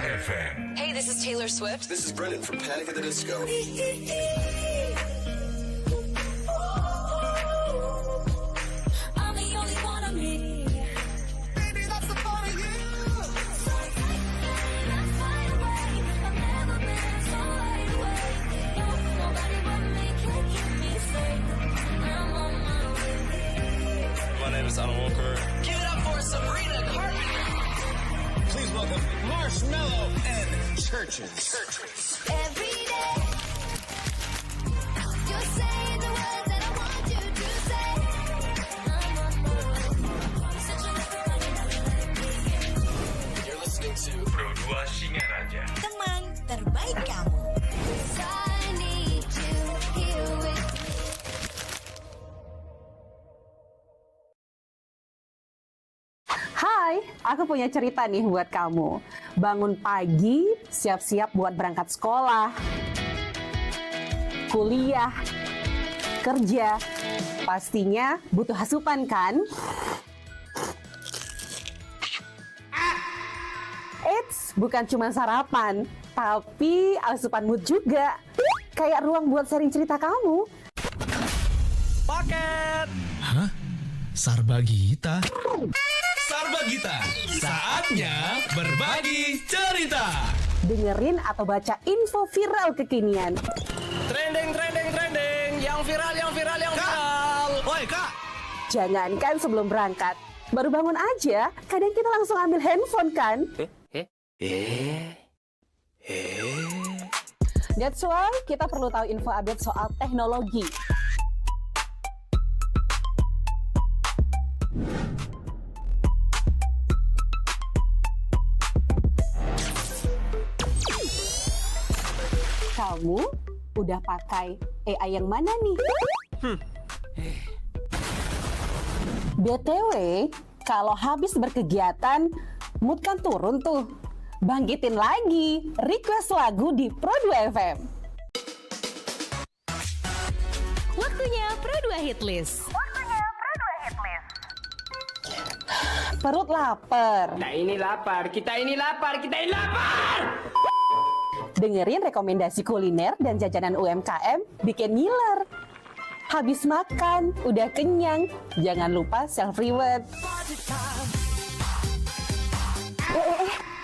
FM. Hey, this is Taylor Swift. This is Brendan from Panic at the Disco. I'm the only one of me. Baby, that's the part of you. So take me, let's fly away. I've never been so wide awake. No, nobody but me can keep me safe. I'm on my way. My name is Alan Walker. Give it up for Sabrina Carpenter. Please welcome Marshmello and Churches. Every day, you're saying the words that I want you to say. Such a You're listening to Pro 2 Singaraja. Teman terbaik kamu. I need you here with Hai, aku punya cerita nih buat kamu. Bangun pagi, siap-siap buat berangkat sekolah, kuliah, kerja. Pastinya butuh asupan kan? Eits, bukan cuma sarapan, tapi asupan mood juga. Kayak ruang buat sharing cerita kamu. Paket! Hah? Sarbagita? Sarbagita, saatnya berbagi cerita. Dengerin atau baca info viral kekinian. Trending, yang viral. Woi, Kak! Jangankan sebelum berangkat, baru bangun aja, kadang kita langsung ambil handphone kan? That's why kita perlu tahu info update soal teknologi. Kamu udah pakai AI yang mana nih? BTW, kalau habis berkegiatan, mood kan turun tuh. Bangkitin lagi, request lagu di Pro 2 FM. Waktunya Pro 2 Hitlist. Perut lapar. Kita ini lapar. Dengerin rekomendasi kuliner dan jajanan UMKM bikin ngiler. Habis makan, udah kenyang, jangan lupa self-reward.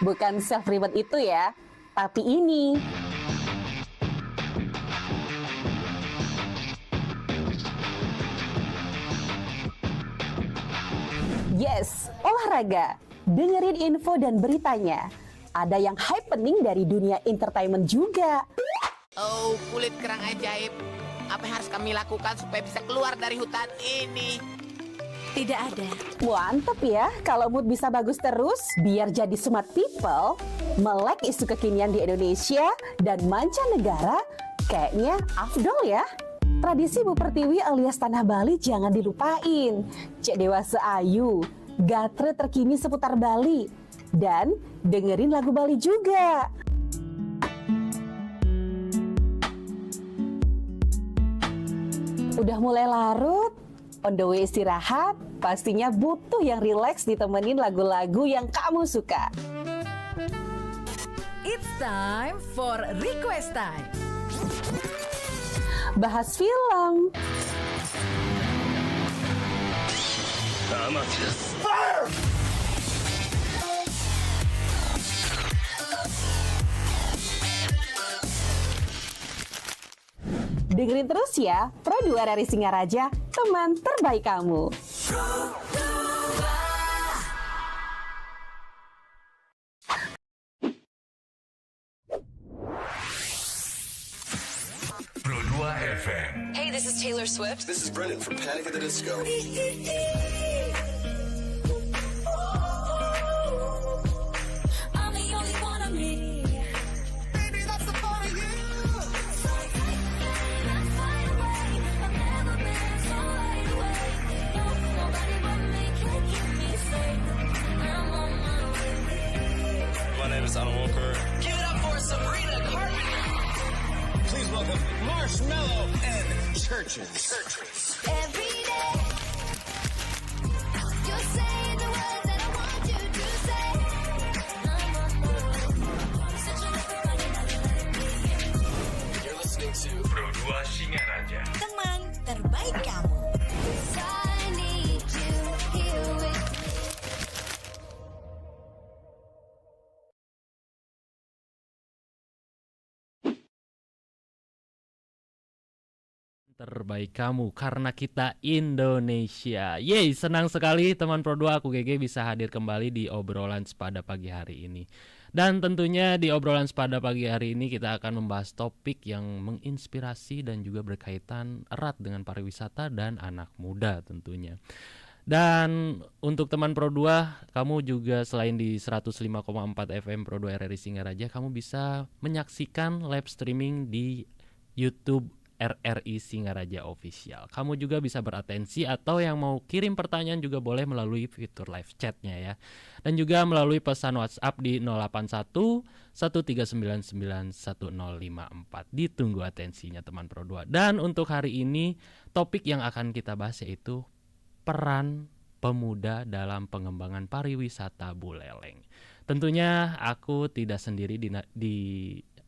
Bukan self-reward itu ya, tapi ini. Yes, olahraga. Dengerin info dan beritanya. Ada yang happening dari dunia entertainment juga. Oh, kulit kerang ajaib. Apa yang harus kami lakukan supaya bisa keluar dari hutan ini? Tidak ada. Mantep ya, kalau mood bisa bagus terus, biar jadi smart people, melek isu kekinian di Indonesia dan mancanegara, kayaknya afdol ya. Tradisi Bu Pertiwi alias Tanah Bali jangan dilupain. Cek Dewasa Ayu, gatre terkini seputar Bali. Dan dengerin lagu Bali juga. Udah mulai larut, on the way istirahat, pastinya butuh yang rileks ditemenin lagu-lagu yang kamu suka. It's time for Request Time. Bahas film, dengerin terus ya, Pro 2 dari Singaraja, teman terbaik kamu. Pro 2 FM. Hey, this is Taylor Swift. This is Brendan from Panic at the Disco. I'm the only one of me. Baby, that's the part of you. So take me, let's fly away. I've never been so wide awake. No, nobody but me can keep me safe. I'm on my way. My name is Alan Walker. Give it up for Sabrina Carpenter. Please welcome Marshmello and Churches. Every day, you're saying the words that I want you to say. Terbaik kamu karena kita Indonesia. Yeay, senang sekali teman Pro 2, aku GG bisa hadir kembali di obrolan sepada pagi hari ini. Dan tentunya di obrolan sepada pagi hari ini kita akan membahas topik yang menginspirasi dan juga berkaitan erat dengan pariwisata dan anak muda tentunya. Dan untuk teman Pro 2, kamu juga selain di 105,4 FM Pro 2 RRI Singaraja, kamu bisa menyaksikan live streaming di YouTube RRI Singaraja Official. Kamu juga bisa beratensi atau yang mau kirim pertanyaan juga boleh melalui fitur live chatnya ya. Dan juga melalui pesan WhatsApp di 081 1399 1054. Ditunggu atensinya teman Pro 2. Dan untuk hari ini topik yang akan kita bahas yaitu peran pemuda dalam pengembangan pariwisata Buleleng. Tentunya aku tidak sendiri di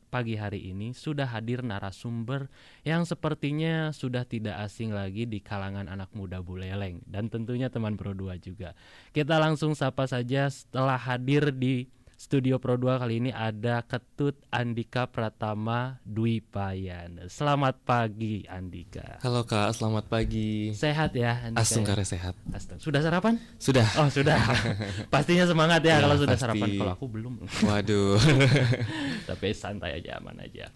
pagi hari ini sudah hadir narasumber yang sepertinya sudah tidak asing lagi di kalangan anak muda Buleleng dan tentunya teman Pro 2 juga. Kita langsung sapa saja setelah hadir di studio Pro 2 kali ini ada Ketut Andika Pratama Dwipayana. Selamat pagi Andika. Halo Kak, selamat pagi. Sehat ya Andika? Astungkara sehat. Sudah sarapan? Sudah. Oh sudah. Pastinya semangat ya kalau sudah pasti. sarapan. Kalau aku belum. Waduh. Tapi santai aja, aman aja.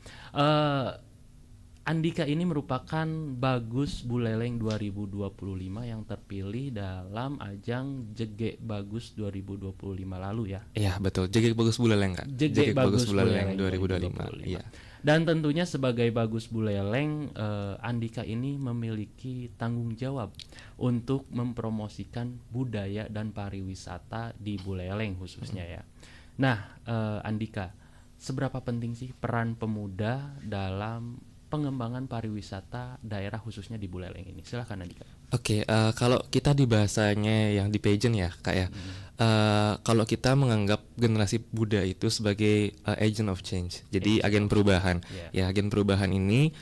Andika ini merupakan Bagus Buleleng 2025 yang terpilih dalam ajang Jegek Bagus 2025 lalu ya. Iya betul, Jegek Bagus Buleleng Kak. Jegek Bagus Buleleng 2025. Iya. Dan tentunya sebagai Bagus Buleleng, Andika ini memiliki tanggung jawab untuk mempromosikan budaya dan pariwisata di Buleleng khususnya ya. Nah, Andika, seberapa penting sih peran pemuda dalam pengembangan pariwisata daerah khususnya di Buleleng ini? Silahkan Andika. Oke, kalau kita di bahasanya yang di pageant ya Kak ya, kalau kita menganggap generasi muda itu sebagai agent of change, jadi agen perubahan. Ya, agen perubahan ini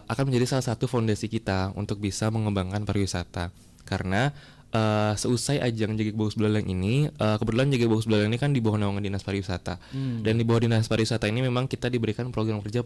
akan menjadi salah satu fondasi kita untuk bisa mengembangkan pariwisata. Karena seusai ajang Jegek Bagus Buleleng ini, kebetulan Jegek Bagus Buleleng ini kan di bawah naungan Dinas Pariwisata. Dan di bawah Dinas Pariwisata ini memang kita diberikan program kerja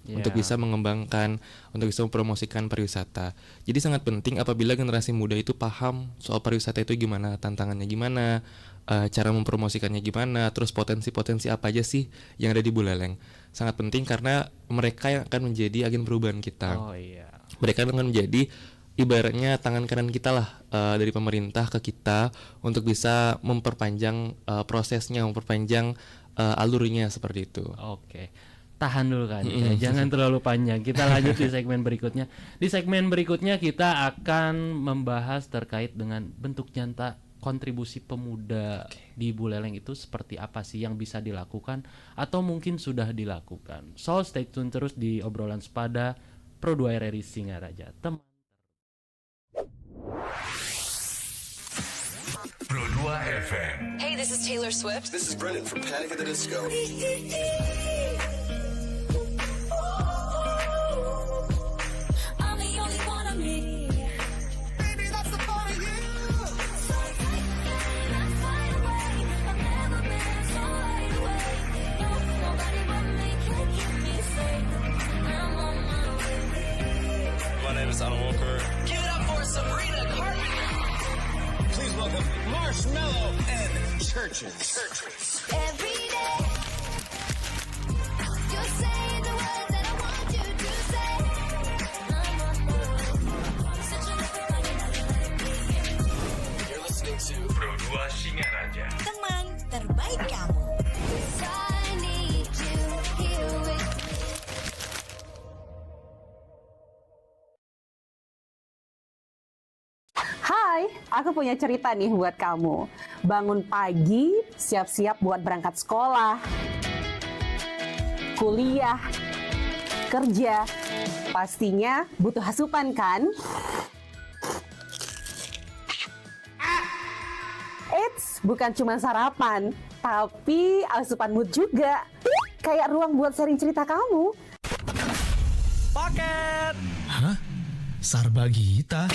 untuk bisa mengembangkan, untuk bisa mempromosikan pariwisata. Jadi sangat penting apabila generasi muda itu paham soal pariwisata itu gimana, tantangannya gimana, cara mempromosikannya gimana, terus potensi-potensi apa aja sih yang ada di Buleleng. Sangat penting karena mereka yang akan menjadi agen perubahan kita. Mereka akan menjadi ibaratnya tangan kanan kita lah, dari pemerintah ke kita untuk bisa memperpanjang prosesnya, memperpanjang alurnya seperti itu. Oke. Tahan dulu kan, jangan terlalu panjang. Kita lanjut di segmen berikutnya. Di segmen berikutnya kita akan membahas terkait dengan bentuk nyata kontribusi pemuda di Buleleng itu seperti apa sih yang bisa dilakukan atau mungkin sudah dilakukan. So stay tune terus di obrolan sepada Pro 2 RRI Singaraja. Pro 2 FM. Hey, this is Taylor Swift. This is Brennan from Panic at the Disco. I'm the only one of me. Baby, that's the part of you. So tight, that's wide awake. I've never been so wide awake. No, nobody but me can keep me safe. I'm on my way. My name is Alan Walker. Give it up for Sabrina Carpenter. Please welcome Marshmello and Churches. Every day, you're saying the words that I want you to say. I'm on my way. Searching everybody like me. You're listening to Pro 2 Singaraja. Teman terbaik kamu. I need you here with me. Hai, aku punya cerita nih buat kamu. Bangun pagi, siap-siap buat berangkat sekolah, kuliah, kerja. Pastinya butuh asupan kan? Eits, bukan cuma sarapan, tapi asupan mood juga. Kayak ruang buat sharing cerita kamu. Paket. Hah? Sarbagita?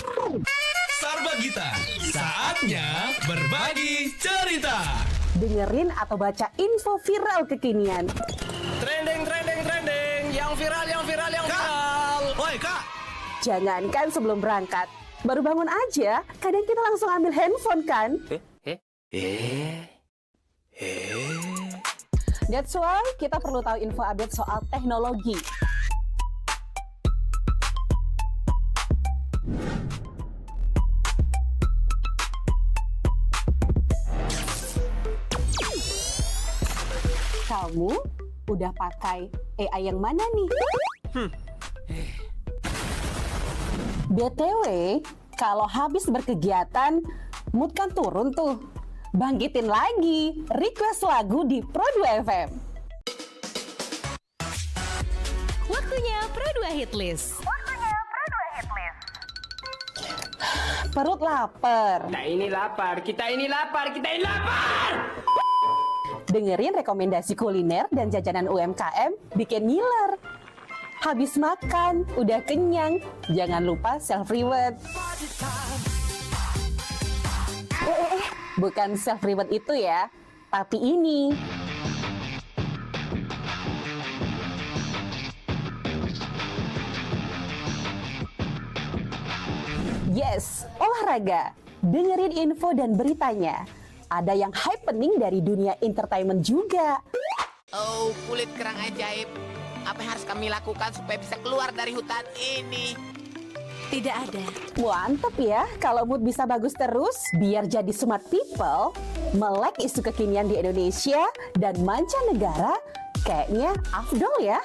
Sarbagita, saatnya berbagi cerita. Dengerin atau baca info viral kekinian. Trending, yang viral. Woi Kak, Jangankan sebelum berangkat, baru bangun aja, kadang kita langsung ambil handphone kan? That's why kita perlu tahu info update soal teknologi. Kamu udah pakai AI yang mana nih? BTW, kalau habis berkegiatan, mood kan turun tuh. Bangkitin lagi, request lagu di Pro2 FM. Waktunya Pro2 Hitlist. Perut lapar. Kita ini lapar. Dengerin rekomendasi kuliner dan jajanan UMKM bikin ngiler. Habis makan, udah kenyang, jangan lupa self-reward. Bukan self-reward itu ya, tapi ini. Yes, olahraga. Dengerin info dan beritanya. Ada yang happening dari dunia entertainment juga. Oh, kulit kerang ajaib. Apa yang harus kami lakukan supaya bisa keluar dari hutan ini? Tidak ada. Mantep ya, kalau mood bisa bagus terus, biar jadi smart people, melek isu kekinian di Indonesia dan mancanegara, kayaknya afdol ya.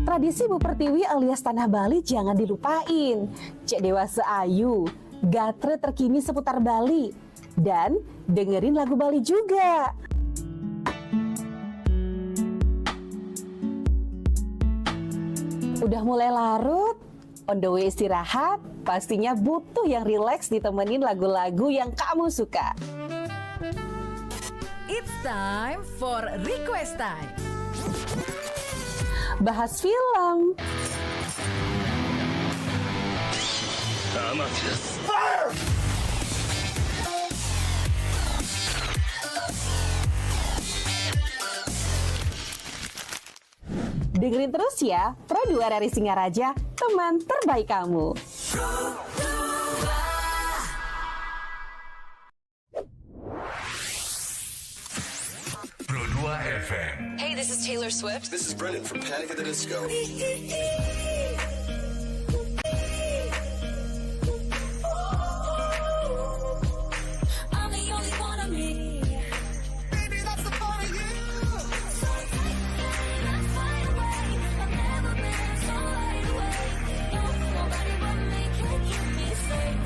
Tradisi Bu Pertiwi alias Tanah Bali jangan dilupain. Cek dewasa ayu, gatre terkini seputar Bali, dan dengerin lagu Bali juga. Udah mulai larut, on the way istirahat, pastinya butuh yang rileks ditemenin lagu-lagu yang kamu suka. It's time for Request Time. Bahas film, dengerin terus ya, Pro2 dari Singaraja, teman terbaik kamu. Pro2 FM. Hey, this is Taylor Swift. This is Brennan from Panic at the Disco. I'm the only one of me. Baby, that's the part of you. So let's fly away. I've never been so wide awake. No, nobody but me can keep me safe.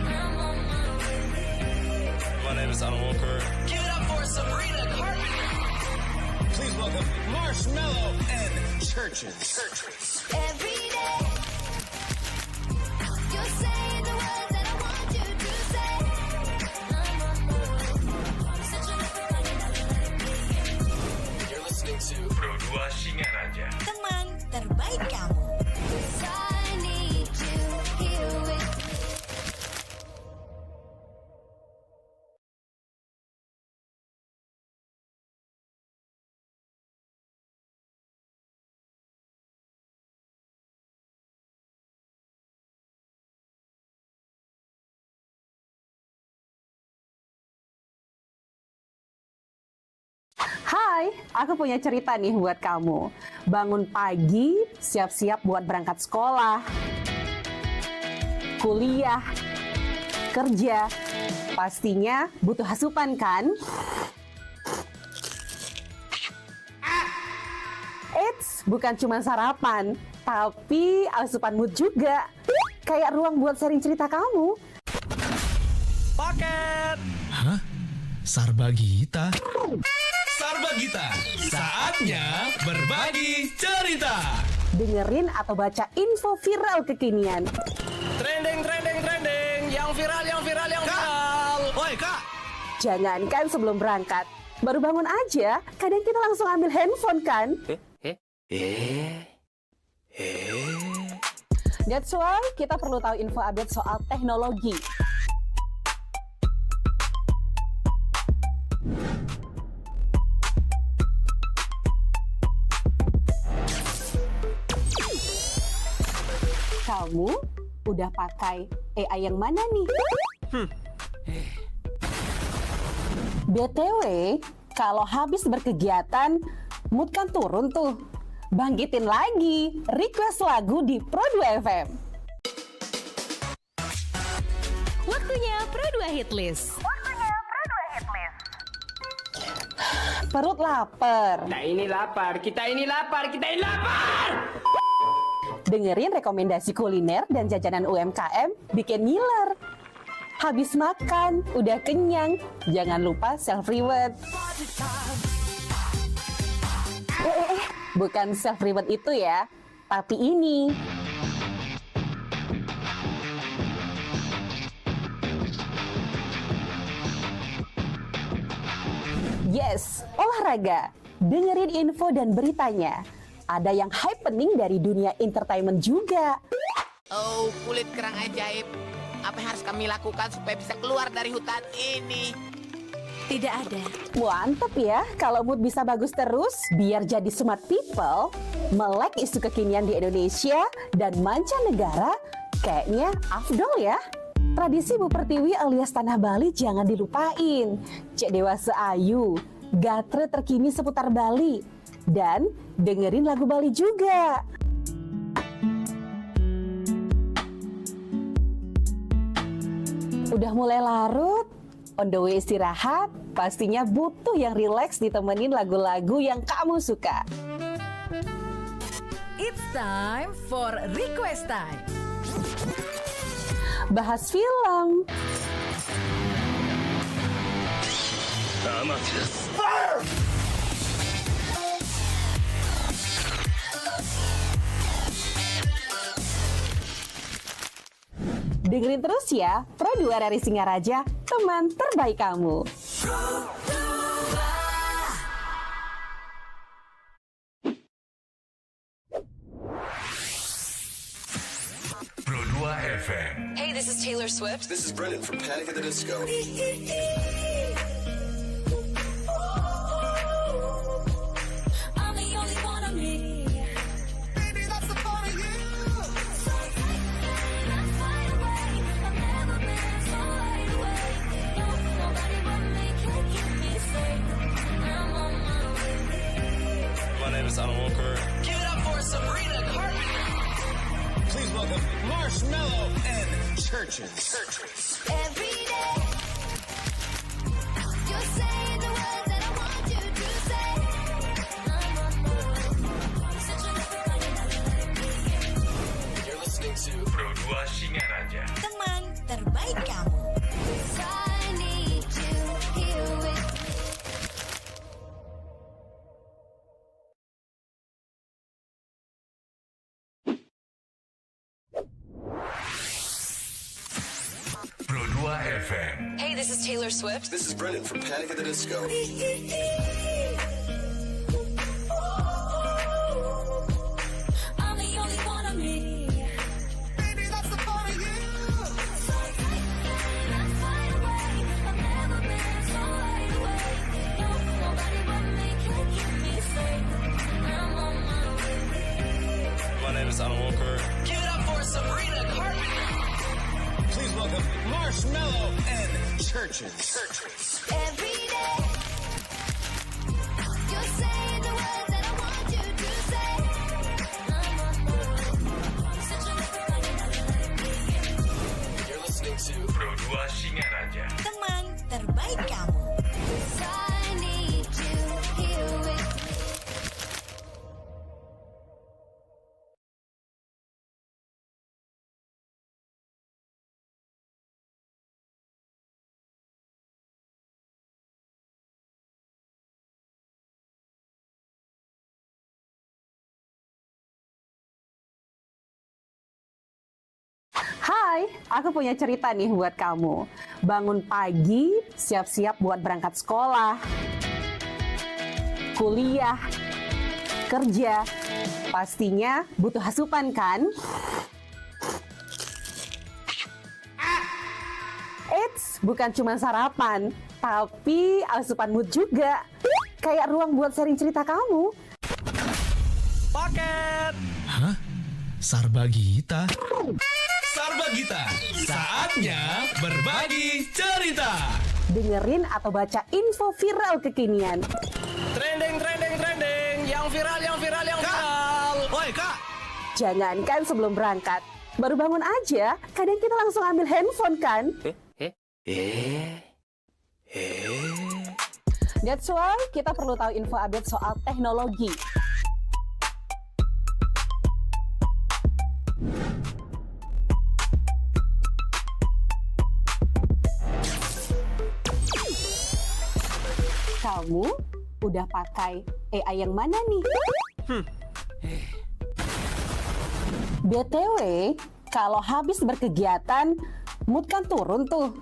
I'm on my way. My name is Alan Walker. Give it up for Sabrina Carpenter. Please welcome Marshmello and Churches. Every day, you're saying the words that I want you to say. I'm on my way. Searching for You're listening to Pro2 Singaraja. Teman terbaik kamu. I need you here with me. Hai, aku punya cerita nih buat kamu. Bangun pagi, siap-siap buat berangkat sekolah, kuliah, kerja. Pastinya butuh asupan kan? Eits, bukan cuma sarapan, tapi asupan mood juga. Kayak ruang buat sharing cerita kamu. Paket. Hah? Sarbagita? Sarbagita. Saatnya berbagi cerita. Dengerin atau baca info viral kekinian. Trending. Yang viral. Woi, Kak. Jangankan sebelum berangkat, baru bangun aja, kadang kita langsung ambil handphone kan? That's why kita perlu tahu info update soal teknologi. Kamu Udah pakai AI yang mana nih? BTW, kalau habis berkegiatan, mood kan turun tuh. Bangkitin lagi, request lagu di Pro2 FM. Waktunya Pro2 Hit List. Perut lapar. Kita ini lapar. Dengerin rekomendasi kuliner dan jajanan UMKM bikin ngiler. Habis makan, udah kenyang, jangan lupa self-reward. Bukan self-reward itu ya, tapi ini. Yes, olahraga. Dengerin info dan beritanya. Ada yang happening dari dunia entertainment juga. Oh, kulit kerang ajaib. Apa yang harus kami lakukan supaya bisa keluar dari hutan ini? Tidak ada. Mantep ya, kalau mood bisa bagus terus, biar jadi smart people, melek isu kekinian di Indonesia dan mancanegara, kayaknya afdol ya. Tradisi Bu Pertiwi alias Tanah Bali jangan dilupain. Cek Dewasa Ayu, gatre terkini seputar Bali. Dan dengerin lagu Bali juga. Udah mulai larut, on the way istirahat, pastinya butuh yang rileks ditemenin lagu-lagu yang kamu suka. It's time for Request Time. Bahas film. Dengerin terus ya, Pro2 dari Singaraja, teman terbaik kamu. Pro2 FM. Hey, this is Taylor Swift. This is Brennan from Panic at the Disco. I'm the only one of me. Baby, that's the part of you. So take me, let's fly away. I've never been so wide awake. No, nobody but me can keep me safe. I'm on my way. My name is Alan Walker. Give it up for Sabrina Carpenter. Please welcome Marshmallow and Churches. Every day, you're saying the words that I want you to say. I'm on my way. Such a You're listening to Pro2 Singaraja. Teman terbaik kamu. I need you here with me. Pro2 FM. Hey, this is Taylor Swift. This is Brennan from Panic at the Disco. I'm the only one of me. Baby, that's the part of you. So take me, let's fly away. I've never been so wide awake. No, nobody but me can keep me safe. I'm on my way. My name is Alan Walker. Give it up for Sabrina Carpenter. Please welcome Marshmallow and Churches. Every day, you're saying the words that I want you to say. I'm on my way. Such a You're listening to Pro2 Singaraja. Teman terbaik kamu. I need you here with me. Hai, aku punya cerita nih buat kamu. Bangun pagi, siap-siap buat berangkat sekolah, kuliah, kerja. Pastinya butuh asupan kan? Eits, bukan cuma sarapan, tapi asupan mood juga. Kayak ruang buat sharing cerita kamu. Paket. Hah? Sarbagita? Sarbagita. Sarbagita, saatnya berbagi cerita. Dengerin atau baca info viral kekinian. Trending, yang viral. Woi kak, Jangankan sebelum berangkat, baru bangun aja, kadang kita langsung ambil handphone kan? That's why kita perlu tahu info update soal teknologi. Kamu udah pakai AI yang mana nih? BTW, kalau habis berkegiatan, mood kan turun tuh.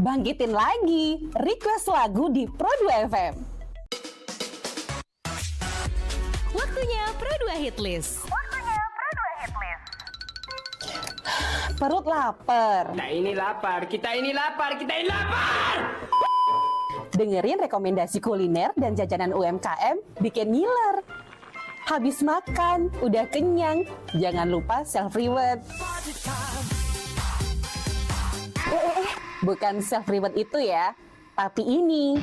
Bangkitin lagi, request lagu di Pro2 FM. Waktunya Pro2 Hitlist. Perut lapar. Kita ini lapar. Dengerin rekomendasi kuliner dan jajanan UMKM bikin ngiler. Habis makan, udah kenyang, jangan lupa self-reward. Bukan self-reward itu ya, tapi ini.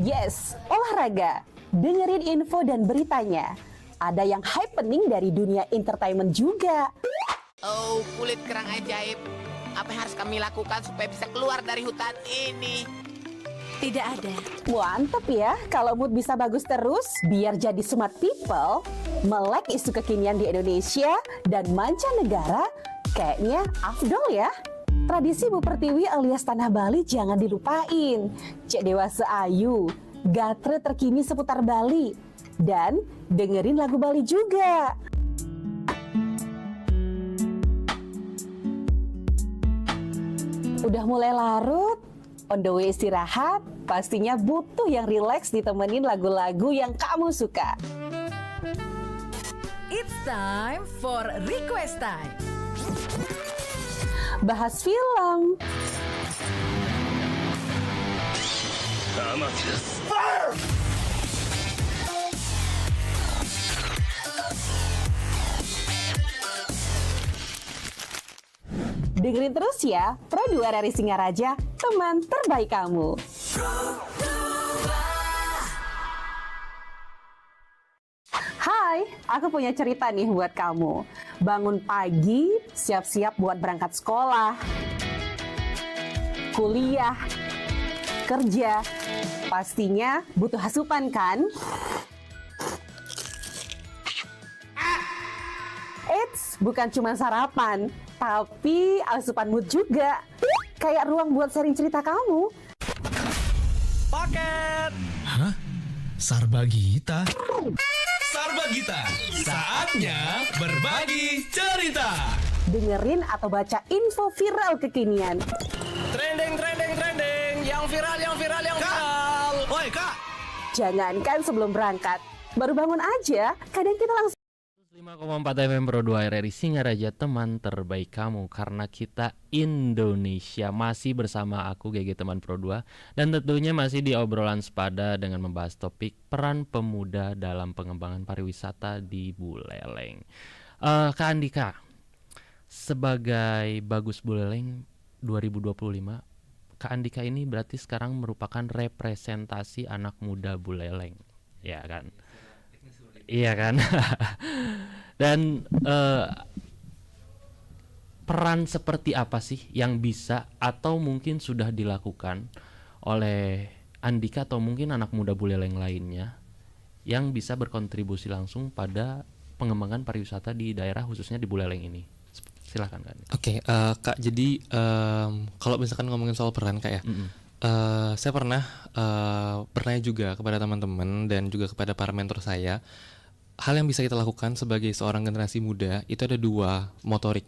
Yes, olahraga. Dengerin info dan beritanya. Ada yang happening dari dunia entertainment juga. Oh, kulit kerang ajaib. Apa yang harus kami lakukan supaya bisa keluar dari hutan ini? Tidak ada. Mantep ya, kalau mood bisa bagus terus, biar jadi smart people, melek isu kekinian di Indonesia dan mancanegara, kayaknya afdol ya. Tradisi Bu Pertiwi alias Tanah Bali jangan dilupain. Cek Dewasa Ayu, gatre terkini seputar Bali. Dan dengerin lagu Bali juga. Udah mulai larut, on the way istirahat, pastinya butuh yang rileks ditemenin lagu-lagu yang kamu suka. It's time for request time. Bahas film, dengerin terus ya, Pro2 RRI Singaraja, teman terbaik kamu. Hai, aku punya cerita nih buat kamu. Bangun pagi, siap-siap buat berangkat sekolah, kuliah, kerja. Pastinya butuh asupan kan? Eits, bukan cuma sarapan, tapi asupan mood juga. Kayak ruang buat sharing cerita kamu. paket. Hah? Sarbagita? Sarbagita, saatnya berbagi cerita. Dengerin atau baca info viral kekinian. Trending, yang viral. Woi kak, Jangankan sebelum berangkat, baru bangun aja, kadang kita langsung 5,4 FM Pro 2 RRI Singaraja, teman terbaik kamu, karena kita Indonesia. Masih bersama aku GG teman Pro 2, dan tentunya masih di obrolan sepada dengan membahas topik peran pemuda dalam pengembangan pariwisata di Buleleng. Kak Andika, sebagai Bagus Buleleng 2025, Kak Andika ini berarti sekarang merupakan representasi anak muda Buleleng, ya kan? Iya kan. Dan peran seperti apa sih yang bisa atau mungkin sudah dilakukan oleh Andika atau mungkin anak muda Buleleng lainnya yang bisa berkontribusi langsung pada pengembangan pariwisata di daerah khususnya di Buleleng ini? Silakan Kak. Oke, Kak, jadi kalau misalkan ngomongin soal peran Kak ya, saya pernah bertanya juga kepada teman-teman dan juga kepada para mentor saya, hal yang bisa kita lakukan sebagai seorang generasi muda itu ada dua motorik.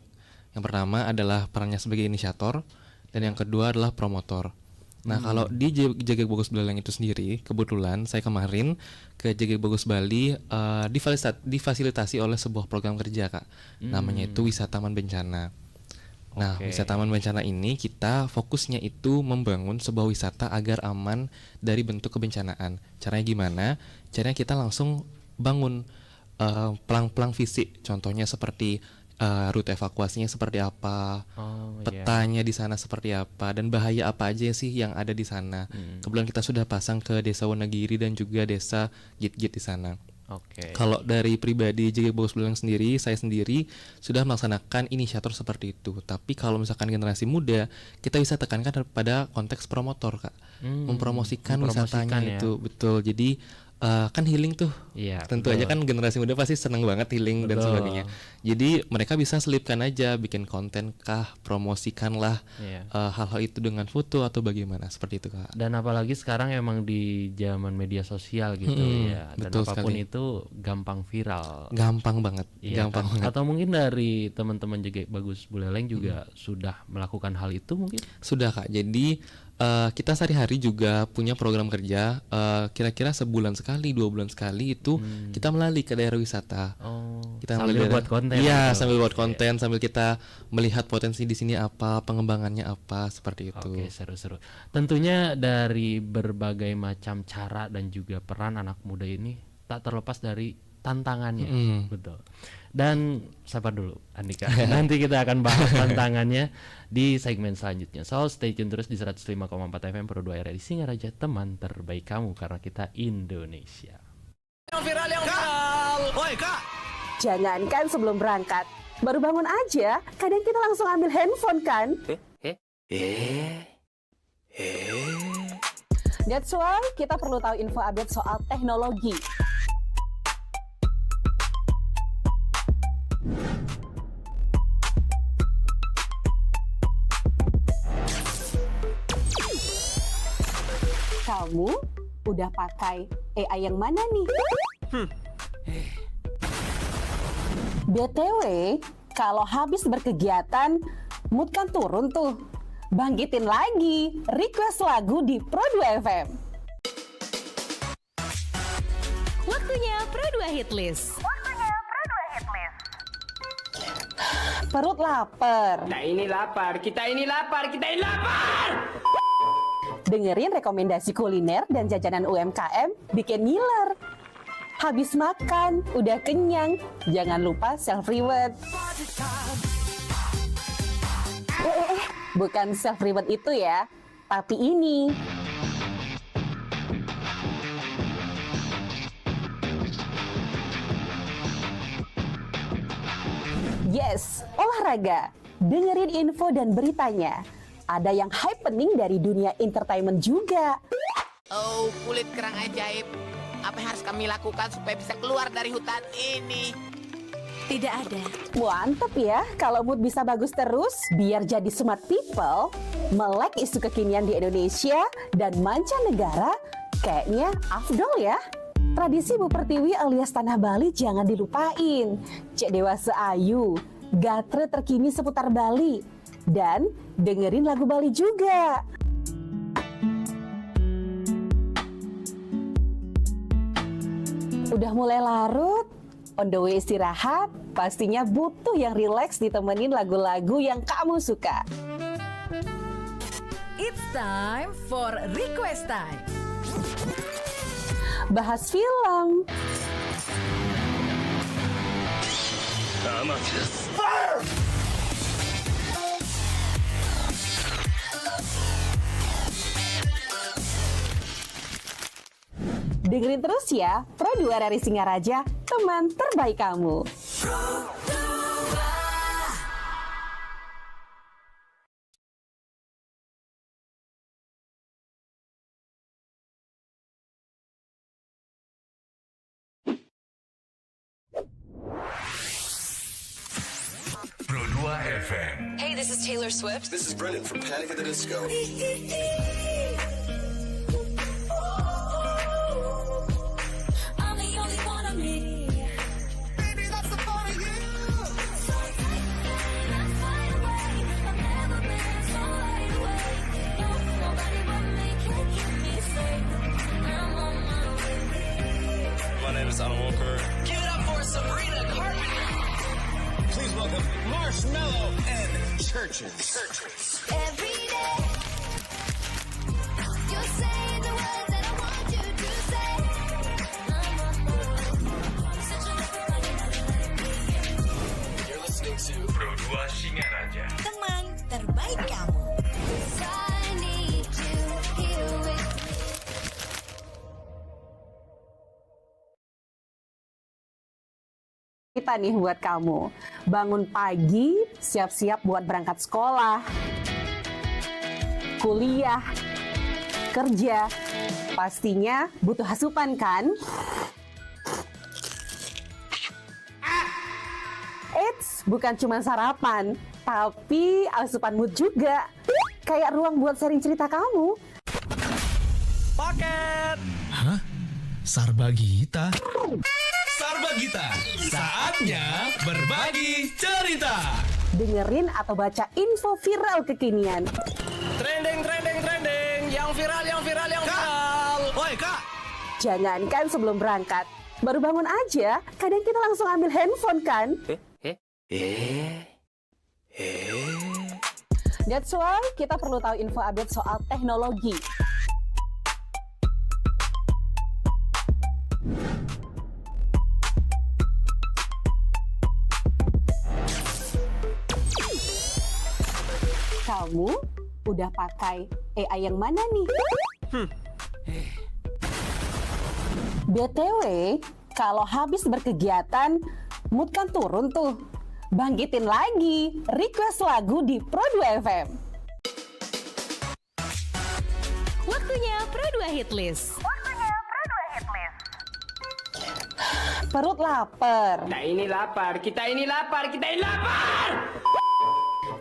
Yang pertama adalah perannya sebagai inisiator, dan yang kedua adalah promotor. Nah, kalau di Jagek Bagus Buleleng itu sendiri, kebetulan saya kemarin ke Jagek Bagus Bali difasilitasi oleh sebuah program kerja Kak. Namanya itu Wisata Taman Bencana. Nah, Oke. wisata aman bencana ini kita fokusnya itu membangun sebuah wisata agar aman dari bentuk kebencanaan. Caranya gimana? Caranya kita langsung bangun pelang-pelang fisik. Contohnya seperti rute evakuasinya seperti apa, petanya di sana seperti apa, dan bahaya apa aja sih yang ada di sana. Kebetulan kita sudah pasang ke Desa Wonogiri dan juga Desa Git-Git di sana. Oke. Kalau dari pribadi JG Bagus Bululang sendiri, saya sendiri sudah melaksanakan inisiator seperti itu. Tapi kalau misalkan generasi muda, kita bisa tekankan pada konteks promotor, Kak. Mempromosikan wisatanya ya. itu, betul. Jadi kan healing tuh. Iya, Tentu betul. aja kan generasi muda pasti seneng banget healing dan Betul. sebagainya. Jadi mereka bisa selipkan aja, bikin konten kah, promosikanlah Iya. hal-hal itu dengan foto atau bagaimana, seperti itu, Kak. Dan apalagi sekarang emang di zaman media sosial gitu ya. Dan betul apapun sekali. itu gampang viral. Gampang banget, Iya gampang kan? banget. Atau mungkin dari teman-teman JG Bagus Buleleng juga sudah melakukan hal itu mungkin. Sudah, Kak. Jadi kita sehari-hari juga punya program kerja, kira-kira sebulan sekali, 2 bulan sekali itu kita melalui ke daerah wisata. Kita sambil melalui buat konten Iya, gitu. sambil buat konten, sambil kita melihat potensi di sini apa, pengembangannya apa, seperti itu. Oke, seru-seru. Tentunya dari berbagai macam cara dan juga peran anak muda ini tak terlepas dari tantangannya. Betul. Dan sabar dulu Andika. Nanti kita akan bahas tantangannya di segmen selanjutnya. So stay tune terus di 105,4 FM Pro 2 RRI Singaraja, teman terbaik kamu karena kita Indonesia. Yang viral. Woi, Kak. Jangankan sebelum berangkat, baru bangun aja, kadang kita langsung ambil handphone kan? That's why kita perlu tahu info update soal teknologi. Kamu udah pakai AI yang mana nih? BTW, kalau habis berkegiatan, mood kan turun tuh. Bangkitin lagi, request lagu di Pro 2 FM. Waktunya Pro 2 Hit List. Perut lapar. Kita ini lapar, kita ini lapar, kita ini lapar! Dengerin rekomendasi kuliner dan jajanan UMKM bikin ngiler. Habis makan, udah kenyang, jangan lupa self-reward. Bukan self-reward itu ya, tapi ini. Yes, olahraga. Dengerin info dan beritanya. Ada yang happening dari dunia entertainment juga. Oh, kulit kerang ajaib. Apa yang harus kami lakukan supaya bisa keluar dari hutan ini? Tidak ada. Mantep ya, kalau mood bisa bagus terus, biar jadi smart people, melek isu kekinian di Indonesia dan mancanegara, kayaknya afdol ya. Tradisi Bu Pertiwi alias Tanah Bali jangan dilupain. Cek Dewasa Ayu, gatre terkini seputar Bali. Dan dengerin lagu Bali juga. Udah mulai larut, on the way istirahat, pastinya butuh yang rileks ditemenin lagu-lagu yang kamu suka. It's time for request time. Bahas film, dengerin terus ya, Pro 2 RRI Singaraja, teman terbaik kamu. Pro 2 FM. Hey, this is Taylor Swift. This is Brendan from Panic at the Disco. I'm the only one of me. Baby, that's the part of you. So take that's wide away. I've never been so wide awake. No, nobody but me can keep me safe. I'm on my way. My name is Alan Walker. Give it up for Sabrina Carpenter. Please welcome Marshall. Marshmallow and Churches. Every day, you're saying the words that I want you to say. You're listening to Pro 2 Singaraja. Teman terbaik kamu. I need you here with me. Kita nih buat kamu. Bangun pagi, siap-siap buat berangkat sekolah, kuliah, kerja. Pastinya butuh asupan kan? Eits, bukan cuma sarapan, tapi asupan mood juga. Kayak ruang buat sharing cerita kamu. Paket. Hah? Sarbagita? Sarbagita, saatnya berbagi cerita. Dengerin atau baca info viral kekinian. Trending, yang viral. Woi kak. Jangankan sebelum berangkat, baru bangun aja, kadang kita langsung ambil handphone kan? That's why kita perlu tahu info update soal teknologi. Kamu udah pakai AI yang mana nih? BTW, kalau habis berkegiatan, mood kan turun tuh. Bangkitin lagi, request lagu di Pro 2 FM. Waktunya Pro 2 Hit List. Perut lapar. Kita ini lapar.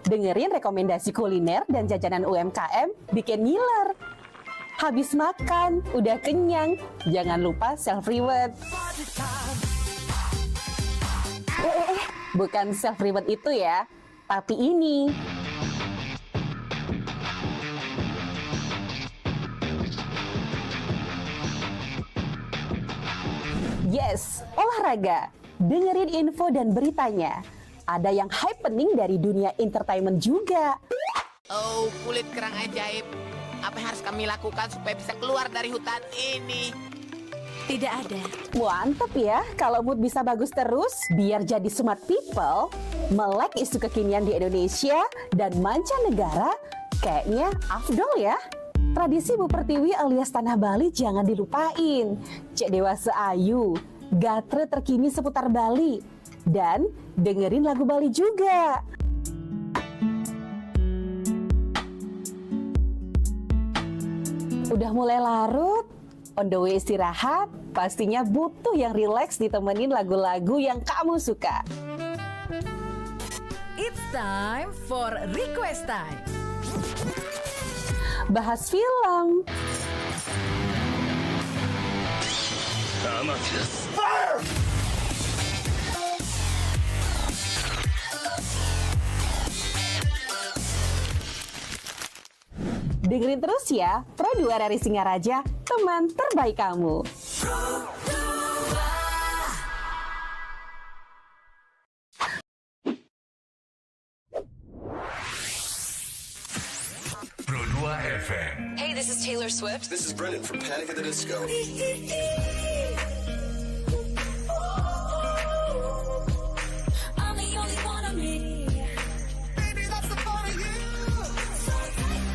Dengerin rekomendasi kuliner dan jajanan UMKM bikin ngiler. Habis makan, udah kenyang, jangan lupa self-reward. Bukan self-reward itu ya, tapi ini. Yes, olahraga. Dengerin info dan beritanya. Ada yang happening dari dunia entertainment juga. Oh, kulit kerang ajaib. Apa yang harus kami lakukan supaya bisa keluar dari hutan ini? Tidak ada. Mantep ya, kalau mood bisa bagus terus, biar jadi smart people, melek isu kekinian di Indonesia dan mancanegara, kayaknya afdol ya. Tradisi Bu Pertiwi alias Tanah Bali jangan dilupain. Cek Dewasa Ayu, gatre terkini seputar Bali. Dan dengerin lagu Bali juga. Udah mulai larut, on the way istirahat, pastinya butuh yang rileks ditemenin lagu-lagu yang kamu suka. It's time for Request Time. Bahas film. Dengerin terus ya, Pro 2 dari Singaraja, teman terbaik kamu. Pro 2 FM. Hey, this is Taylor Swift. This is Brennan from Panic at the Disco. I'm the only one of me. Baby, that's the part of you. So tight,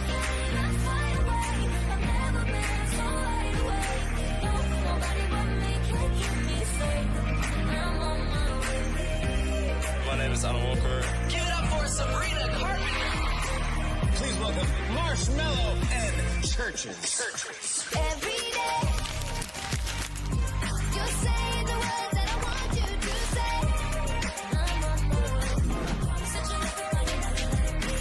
that's wide awake. I've never been so wide awake. No, nobody but me can keep me safe. I'm on my way. My name is Alan Walker. Give it up for Sabrina Carpenter. Please welcome Marshmallow and Churches. Every day, you're saying the words that I want you to say. I'm on my way. Searching everybody like me.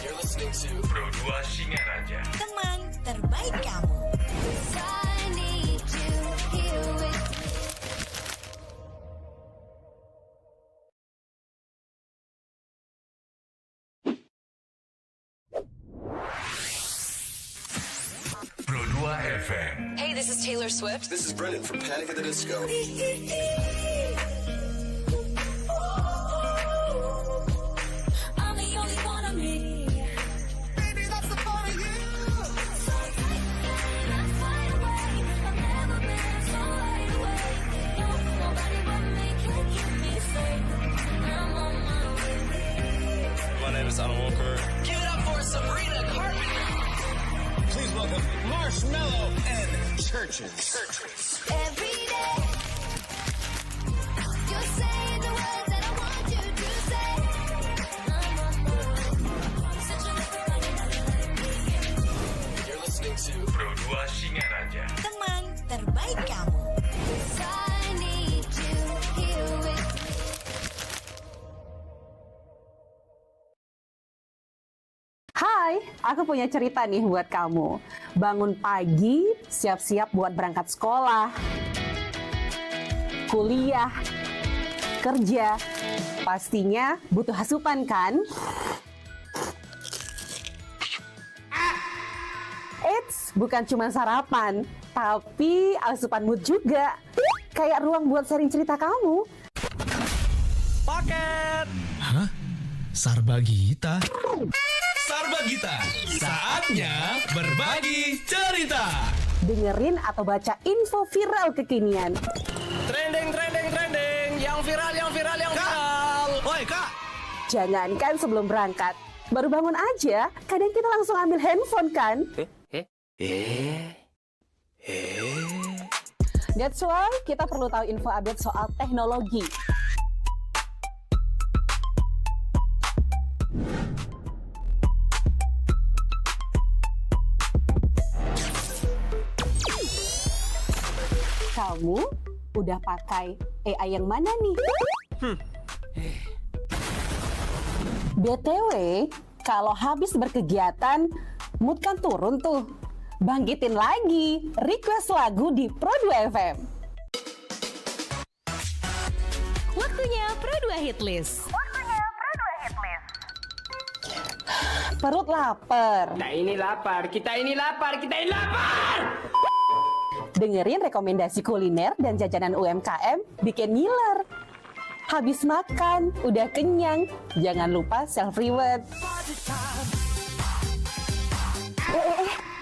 You're listening to Pro 2 Singaraja. Teman terbaik kamu. I need you here with me. Pro 2 FM. Hey, this is Taylor Swift. This is Brennan from Panic at the Disco. name is Alan Walker. Give it up for Sabrina Carpenter. Please welcome Marshmallow and Churches. Every day, you're saying the words that I want you to say. You're listening to Pro 2 Singaraja. Teman terbaik kamu. I need you here with Hai, aku punya cerita nih buat kamu. Bangun pagi, siap-siap buat berangkat sekolah, kuliah, kerja. Pastinya butuh asupan kan? Eits, bukan cuma sarapan, tapi asupan mood juga. Kayak ruang buat sharing cerita kamu. Paket. Hah? Sarbagita? Sarbagita, saatnya berbagi cerita. Dengerin atau baca info viral kekinian. Trending, yang viral. Woi kak. Jangankan sebelum berangkat, baru bangun aja, kadang kita langsung ambil handphone kan? That's why kita perlu tahu info update soal teknologi. Kamu udah pakai AI yang mana nih? BTW, kalau habis berkegiatan, mood kan turun tuh. Bangkitin lagi, request lagu di Pro 2 FM. Waktunya Pro 2 Hit List. Perut lapar. Kita ini lapar. Dengerin rekomendasi kuliner dan jajanan UMKM bikin ngiler. Habis makan, udah kenyang, jangan lupa self-reward.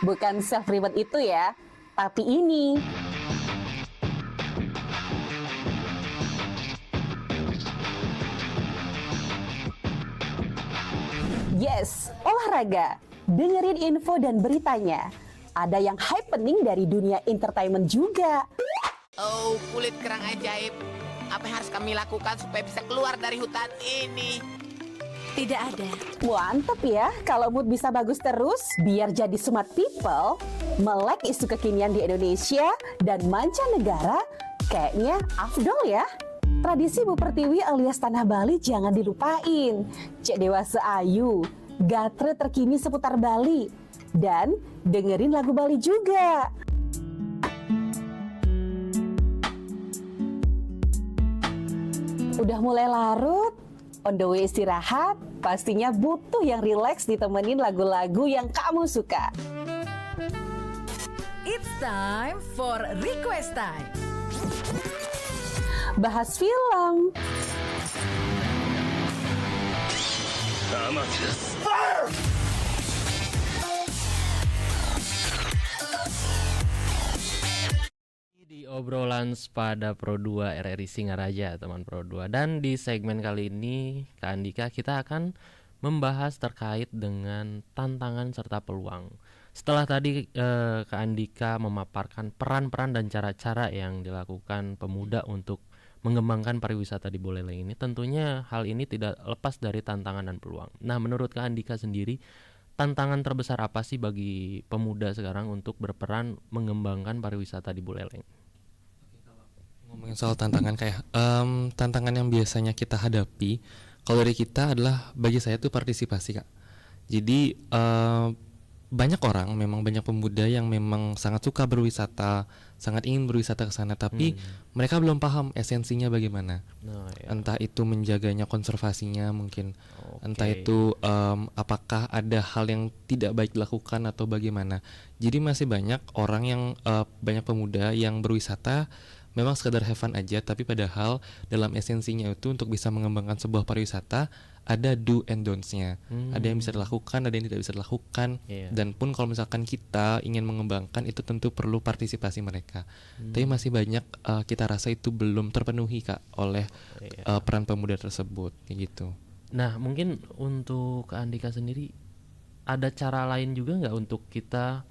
Bukan self-reward itu ya, tapi ini. Yes, olahraga. Dengerin info dan beritanya. Ada yang happening dari dunia entertainment juga. Oh, kulit kerang ajaib. Apa yang harus kami lakukan supaya bisa keluar dari hutan ini? Tidak ada. Mantep ya, kalau mood bisa bagus terus, biar jadi smart people, melek isu kekinian di Indonesia dan mancanegara, kayaknya afdol ya. Tradisi Bu Pertiwi alias Tanah Bali jangan dilupain. Cek Dewasa Ayu, gatre terkini seputar Bali. Dan dengerin lagu Bali juga. Udah mulai larut, on the way istirahat, pastinya butuh yang rileks ditemenin lagu-lagu yang kamu suka. It's time for Request Time. Bahas film, Di obrolan pada Pro 2 RRI Singaraja, teman Pro 2. Dan di segmen kali ini, Kak Andika, kita akan membahas terkait dengan tantangan serta peluang. Setelah tadi Kak Andika memaparkan peran-peran dan cara-cara yang dilakukan pemuda untuk mengembangkan pariwisata di Buleleng ini, tentunya hal ini tidak lepas dari tantangan dan peluang. Nah, menurut Kak Andika sendiri, tantangan terbesar apa sih bagi pemuda sekarang untuk berperan mengembangkan pariwisata di Buleleng? Ngomongin soal tantangan, kayak tantangan yang biasanya kita hadapi kalau dari kita adalah, bagi saya tuh partisipasi, Kak. Jadi banyak orang, memang banyak pemuda yang memang sangat suka berwisata, sangat ingin berwisata ke sana, tapi mereka belum paham esensinya bagaimana. Entah itu menjaganya, konservasinya mungkin, entah itu apakah ada hal yang tidak baik dilakukan atau bagaimana. Jadi masih banyak orang yang banyak pemuda yang berwisata memang sekadar have fun aja, tapi padahal dalam esensinya itu untuk bisa mengembangkan sebuah pariwisata ada do and don'ts-nya. Ada yang bisa dilakukan, ada yang tidak bisa dilakukan. Dan pun kalau misalkan kita ingin mengembangkan, itu tentu perlu partisipasi mereka. Tapi masih banyak kita rasa itu belum terpenuhi, Kak, oleh peran pemuda tersebut, kayak gitu. Nah, mungkin untuk Kak Andika sendiri ada cara lain juga nggak untuk kita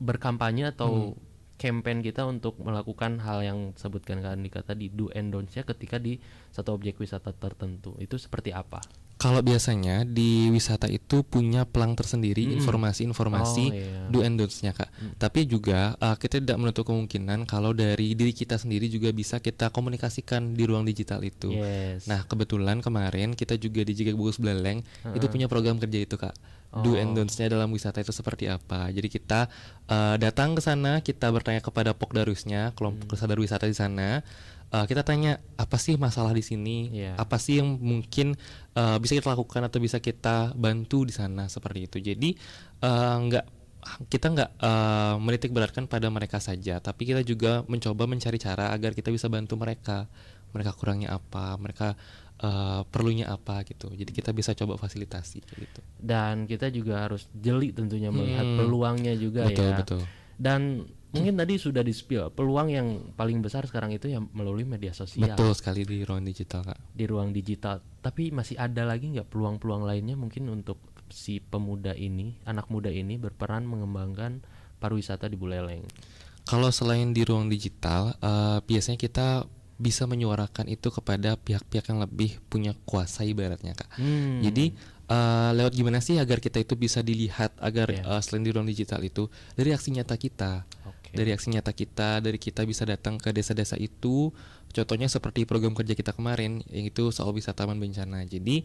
berkampanye atau campaign kita untuk melakukan hal yang sebutkan Kak Andika tadi, do and don'ts-nya ketika di satu objek wisata tertentu. Itu seperti apa? Kalau biasanya di wisata itu punya pelang tersendiri informasi-informasi do and don'ts-nya, Kak. Tapi juga kita tidak menutup kemungkinan kalau dari diri kita sendiri juga bisa kita komunikasikan di ruang digital itu. Nah, kebetulan kemarin kita juga di Jika Bagus Buleleng itu punya program kerja itu, Kak. Do and don'ts-nya dalam wisata itu seperti apa. Jadi kita datang ke sana, kita bertanya kepada Pokdarusnya, kelompok sadar wisata di sana. Kita tanya apa sih masalah di sini, apa sih yang mungkin bisa kita lakukan atau bisa kita bantu di sana, seperti itu. Jadi kita nggak menitik beratkan pada mereka saja, tapi kita juga mencoba mencari cara agar kita bisa bantu mereka kurangnya apa, mereka perlunya apa gitu. Jadi kita bisa coba fasilitasi gitu. Dan kita juga harus jeli tentunya melihat peluangnya juga. Betul. Dan mungkin tadi sudah di-spill, peluang yang paling besar sekarang itu ya melalui media sosial. Betul sekali, di ruang digital, Kak. Di ruang digital. Tapi masih ada lagi nggak peluang-peluang lainnya mungkin untuk si anak muda ini berperan mengembangkan pariwisata di Buleleng? Kalau selain di ruang digital, biasanya kita bisa menyuarakan itu kepada pihak-pihak yang lebih punya kuasa ibaratnya, Kak. Jadi lewat gimana sih agar kita itu bisa dilihat, agar selain di ruang digital itu dari aksi nyata kita. Dari aksi nyata kita, dari kita bisa datang ke desa-desa itu. Contohnya seperti program kerja kita kemarin, yaitu soal wisata taman bencana. Jadi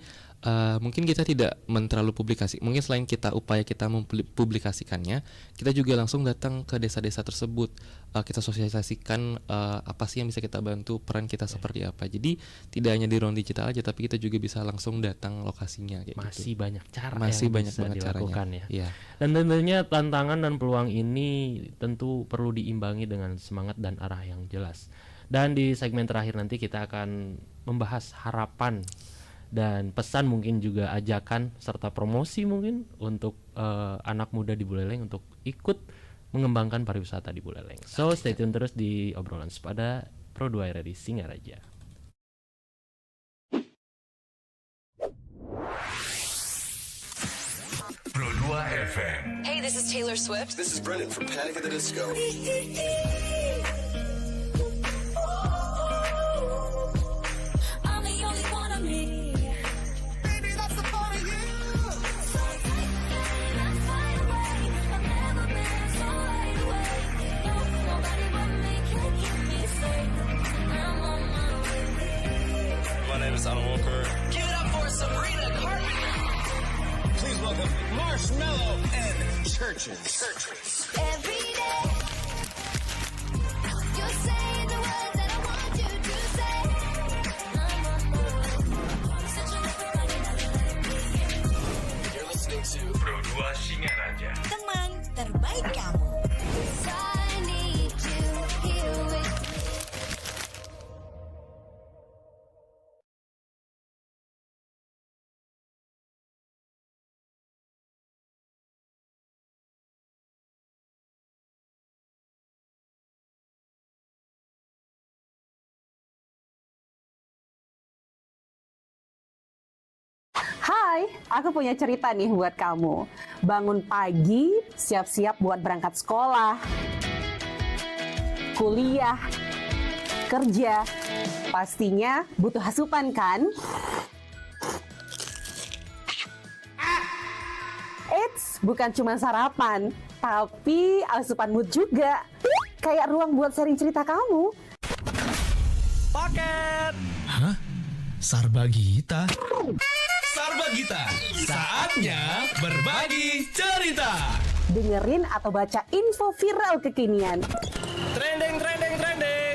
mungkin kita tidak terlalu publikasi. Mungkin selain upaya kita mempublikasikannya, kita juga langsung datang ke desa-desa tersebut. Kita sosialisasikan apa sih yang bisa kita bantu, peran kita seperti apa. Jadi tidak hanya di ruang digital aja, tapi kita juga bisa langsung datang lokasinya. Masih banyak cara yang banyak bisa dilakukan caranya. Ya. Dan tentunya tantangan dan peluang ini tentu perlu diimbangi dengan semangat dan arah yang jelas. Dan di segmen terakhir nanti kita akan membahas harapan dan pesan, mungkin juga ajakan serta promosi mungkin untuk anak muda di Buleleng untuk ikut mengembangkan pariwisata di Buleleng. So stay tune terus di Obrolan Sepada Pro 2 RRI Singaraja. Pro 2 FM. Hey, this is Taylor Swift. This is Brendan from Panic at the Disco. I'm the only one of me. Baby, that's the part of you. So take me, let's fly away. I've never been so wide awake. No, nobody but me can keep me safe. I'm on my way. My name is Alan Walker. Give it up for Sabrina Carpenter. Please welcome Marshmello and Churches. Every day, you're saying the words that I want you to say. I'm on my way. Such a never running out of me. You're listening to Pro 2 Singaraja. Teman terbaik kamu. I need you here with me. Hai, aku punya cerita nih buat kamu. Bangun pagi, siap-siap buat berangkat sekolah, kuliah, kerja. Pastinya butuh asupan kan? Eits, bukan cuma sarapan, tapi asupan mood juga. Kayak ruang buat sharing cerita kamu. Paket Hah? Sarbagita? Sarbagita, saatnya berbagi cerita. Dengerin atau baca info viral kekinian. Trending,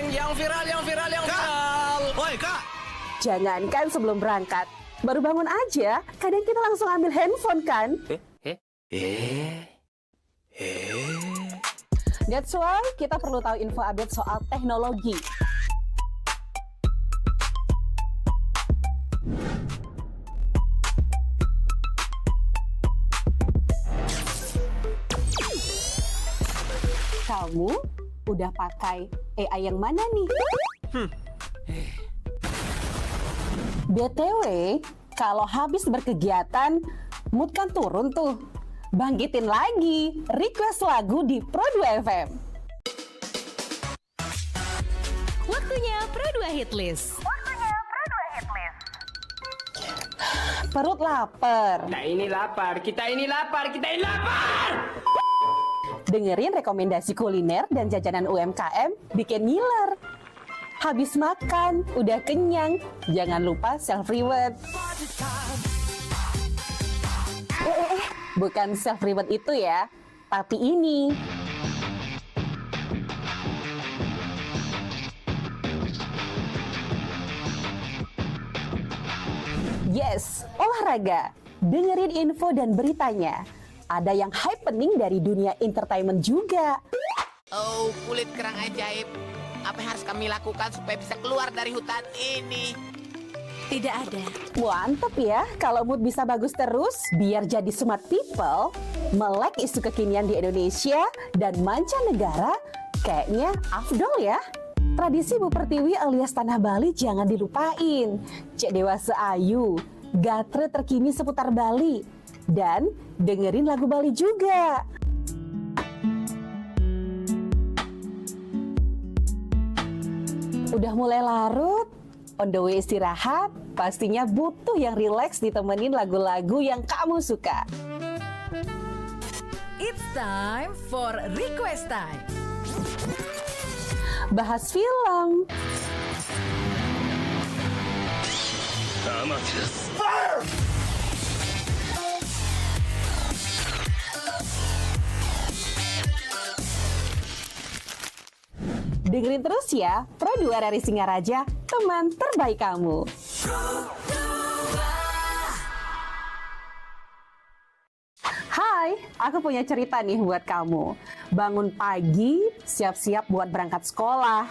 yang viral. Woi Kak, Jangankan sebelum berangkat, baru bangun aja, kadang kita langsung ambil handphone kan? That's why kita perlu tahu info update soal teknologi. Kamu udah pakai AI yang mana nih? BTW, kalau habis berkegiatan, mood kan turun tuh. Bangkitin lagi, request lagu di Pro 2 FM. Waktunya Pro 2 Hit List. Perut lapar. Kita ini lapar, kita ini lapar, kita ini lapar. Dengerin rekomendasi kuliner dan jajanan UMKM bikin ngiler. Habis makan, udah kenyang, jangan lupa self-reward. Bukan self-reward itu ya, tapi ini. Yes, olahraga. Dengerin info dan beritanya. Ada yang happening dari dunia entertainment juga. Oh, kulit kerang ajaib. Apa yang harus kami lakukan supaya bisa keluar dari hutan ini? Tidak ada. Mantep ya, kalau mood bisa bagus terus, biar jadi smart people, melek isu kekinian di Indonesia dan mancanegara, kayaknya afdol ya. Tradisi Bu Pertiwi alias Tanah Bali jangan dilupain. Cek Dewasa Ayu, gatre terkini seputar Bali. Dan dengerin lagu Bali juga. Udah mulai larut, on the way istirahat, pastinya butuh yang rileks ditemenin lagu-lagu yang kamu suka. It's time for Request Time. Bahas film, dengerin terus ya, Pro 2 RRI Singaraja, teman terbaik kamu. Hai, aku punya cerita nih buat kamu. Bangun pagi, siap-siap buat berangkat sekolah,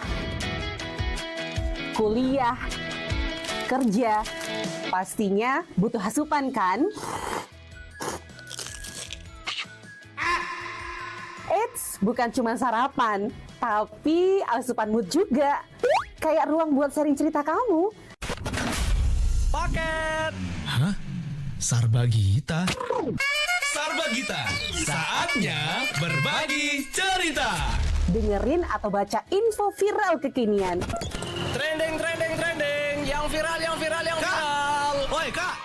kuliah, kerja. Pastinya butuh asupan kan? Eits, bukan cuma sarapan, tapi asupan mood juga. Kayak ruang buat sharing cerita kamu. Paket. Hah? Sarbagita? Sarbagita, saatnya berbagi cerita. Dengerin atau baca info viral kekinian. Trending, yang viral. Woi kak.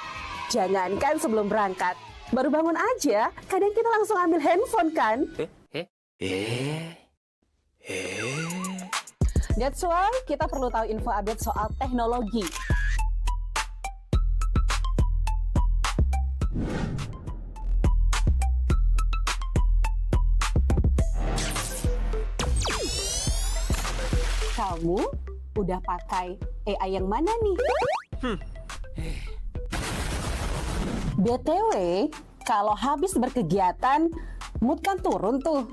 Jangankan sebelum berangkat, baru bangun aja, kadang kita langsung ambil handphone kan? That's why kita perlu tahu info update soal teknologi. Kamu udah pakai AI yang mana nih? BTW, kalau habis berkegiatan, mood kan turun tuh.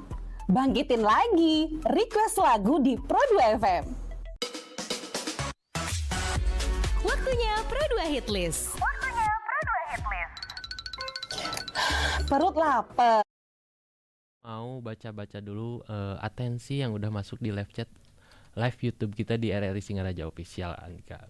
Bangkitin lagi, request lagu di Pro 2 FM. Waktunya Pro 2 Hit List. Perut lapar. Mau baca-baca dulu atensi yang udah masuk di live chat, live YouTube kita di RRI Singaraja Official, Anka.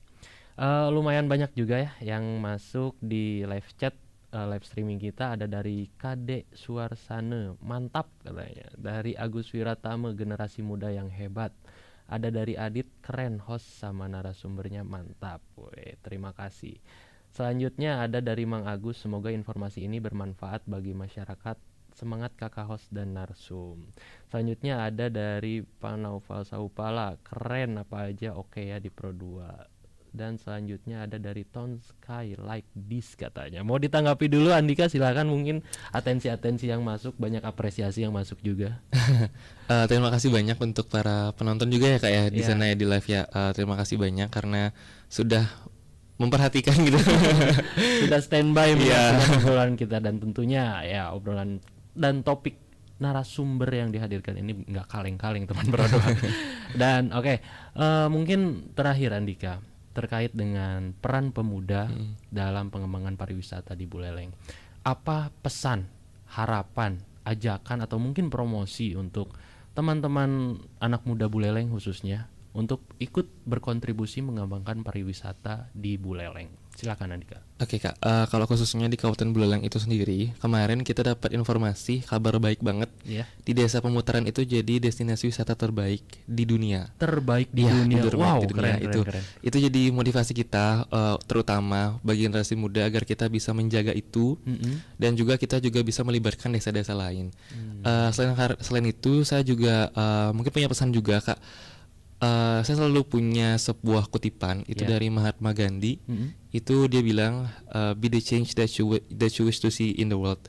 Lumayan banyak juga ya yang masuk di live chat, live streaming kita. Ada dari KD Suarsane, mantap katanya. Dari Agus Wiratama, generasi muda yang hebat. Ada dari Adit, keren host sama narasumbernya, mantap. Weh, terima kasih. Selanjutnya ada dari Mang Agus, semoga informasi ini bermanfaat bagi masyarakat. Semangat kakak host dan narsum. Selanjutnya ada dari Panaufal Saupala, keren apa aja oke ya di Pro 2. Dan selanjutnya ada dari Tone Sky Like This katanya. Mau ditanggapi dulu Andika, silakan, mungkin atensi-atensi yang masuk, banyak apresiasi yang masuk juga. Terima kasih banyak untuk para penonton juga ya kak ya di sana ya di live ya. Terima kasih banyak karena sudah memperhatikan gitu. Sudah standby mendengarkan obrolan kita, dan tentunya ya obrolan dan topik narasumber yang dihadirkan ini nggak kaleng-kaleng teman berdua. Dan oke, mungkin terakhir Andika, terkait dengan peran pemuda dalam pengembangan pariwisata di Buleleng. Apa pesan, harapan, ajakan atau mungkin promosi untuk teman-teman anak muda Buleleng khususnya untuk ikut berkontribusi mengembangkan pariwisata di Buleleng? Silakan Andika. Oke Kak, kalau khususnya di Kabupaten Buleleng itu sendiri, kemarin kita dapat informasi kabar baik banget. Iya. Di desa pemutaran itu jadi destinasi wisata terbaik di dunia. Terbaik di Iya, dunia. terbaik Wow, di dunia. keren. Itu jadi motivasi kita, terutama bagi generasi muda agar kita bisa menjaga itu, dan juga kita juga bisa melibatkan desa-desa lain. Selain itu, saya juga mungkin punya pesan juga Kak. Saya selalu punya sebuah kutipan itu dari Mahatma Gandhi. Itu dia bilang, be the change that you wish to see in the world.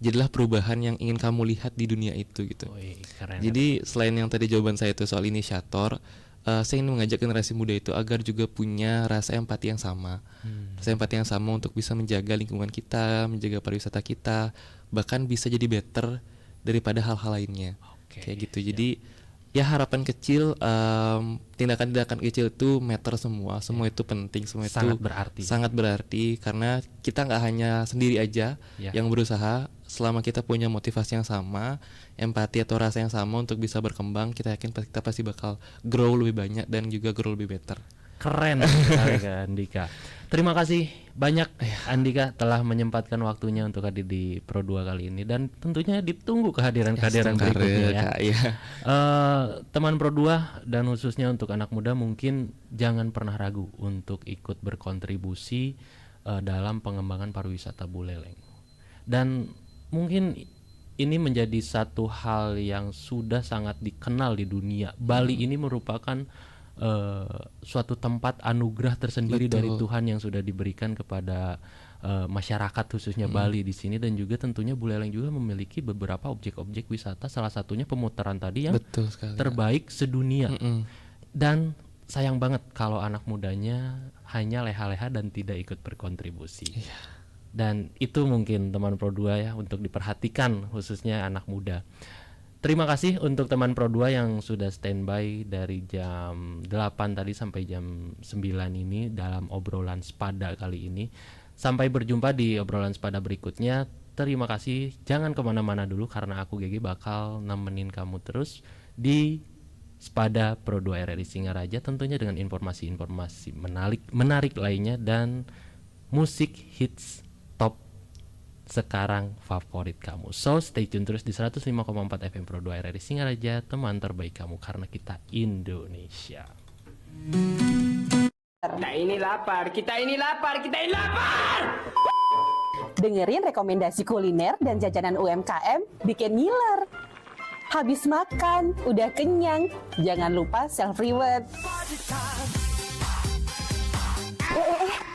Jadilah perubahan yang ingin kamu lihat di dunia itu gitu. Keren. Jadi selain yang tadi jawaban saya itu soal inisiator, saya ingin mengajak generasi muda itu agar juga punya rasa empati yang sama. Rasa empati yang sama untuk bisa menjaga lingkungan kita, menjaga pariwisata kita, bahkan bisa jadi better daripada hal-hal lainnya. Kayak gitu. Jadi ya harapan kecil, tindakan-tindakan kecil itu matter semua itu penting, semua sangat itu berarti. Sangat berarti karena kita nggak hanya sendiri aja yang berusaha. Selama kita punya motivasi yang sama, empati atau rasa yang sama untuk bisa berkembang, kita yakin kita pasti bakal grow lebih banyak dan juga grow lebih better. Keren sekali Kak Andika. Terima kasih banyak Andika telah menyempatkan waktunya untuk hadir di Pro 2 kali ini, dan tentunya ditunggu kehadiran berikutnya ya. Teman Pro 2 dan khususnya untuk anak muda mungkin jangan pernah ragu untuk ikut berkontribusi dalam pengembangan pariwisata Buleleng. Dan mungkin ini menjadi satu hal yang sudah sangat dikenal di dunia. Bali ini merupakan suatu tempat anugerah tersendiri dari Tuhan yang sudah diberikan kepada masyarakat khususnya Bali di sini, dan juga tentunya Buleleng juga memiliki beberapa objek-objek wisata, salah satunya pemutaran tadi yang terbaik sedunia. Dan sayang banget kalau anak mudanya hanya leha-leha dan tidak ikut berkontribusi. Dan itu mungkin teman Pro 2 ya untuk diperhatikan khususnya anak muda. Terima kasih untuk teman Pro 2 yang sudah standby dari jam 8 tadi sampai jam 9 ini dalam obrolan Sepada kali ini. Sampai berjumpa di obrolan Sepada berikutnya. Terima kasih, jangan kemana-mana dulu karena aku GG bakal nemenin kamu terus di Sepada Pro 2 RRI Singaraja, tentunya dengan informasi-informasi menarik lainnya dan musik hits top sekarang favorit kamu. So stay tune terus di 105,4 FM Pro 2 RRI Singaraja, teman terbaik kamu karena kita Indonesia. Kita ini lapar. Dengerin rekomendasi kuliner dan jajanan UMKM bikin ngiler. Habis makan, udah kenyang, jangan lupa self-reward.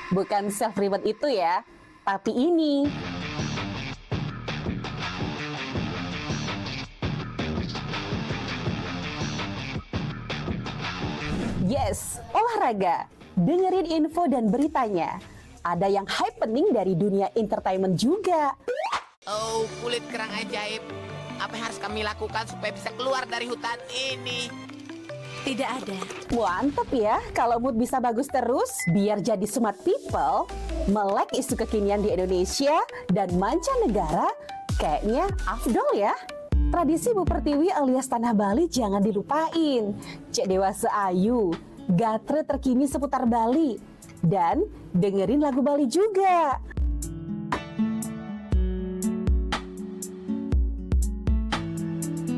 Bukan self-reward itu ya, tapi ini. Yes, olahraga. Dengerin info dan beritanya. Ada yang happening dari dunia entertainment juga. Oh, kulit kerang ajaib. Apa yang harus kami lakukan supaya bisa keluar dari hutan ini? Tidak ada. Mantep ya, kalau mood bisa bagus terus, biar jadi smart people, melek isu kekinian di Indonesia dan mancanegara, kayaknya afdol ya. Tradisi Bu Pertiwi alias Tanah Bali jangan dilupain. Cek Dewasa Ayu, gatre terkini seputar Bali, dan dengerin lagu Bali juga.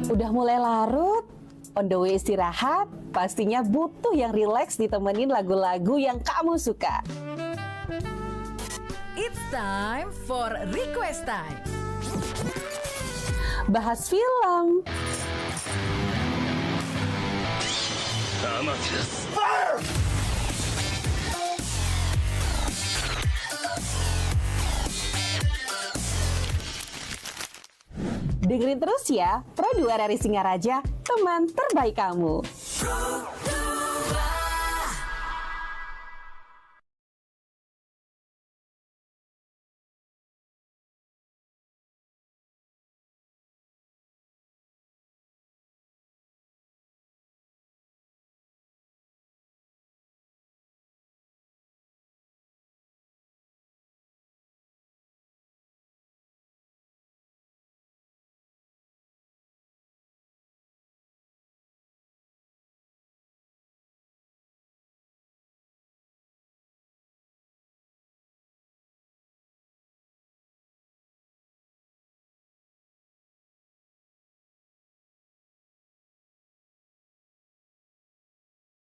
Udah mulai larut, on the way istirahat, pastinya butuh yang rileks ditemenin lagu-lagu yang kamu suka. It's time for Request Time. Bahas film, dengerin terus ya, Pro 2 RRI Singaraja, teman terbaik kamu.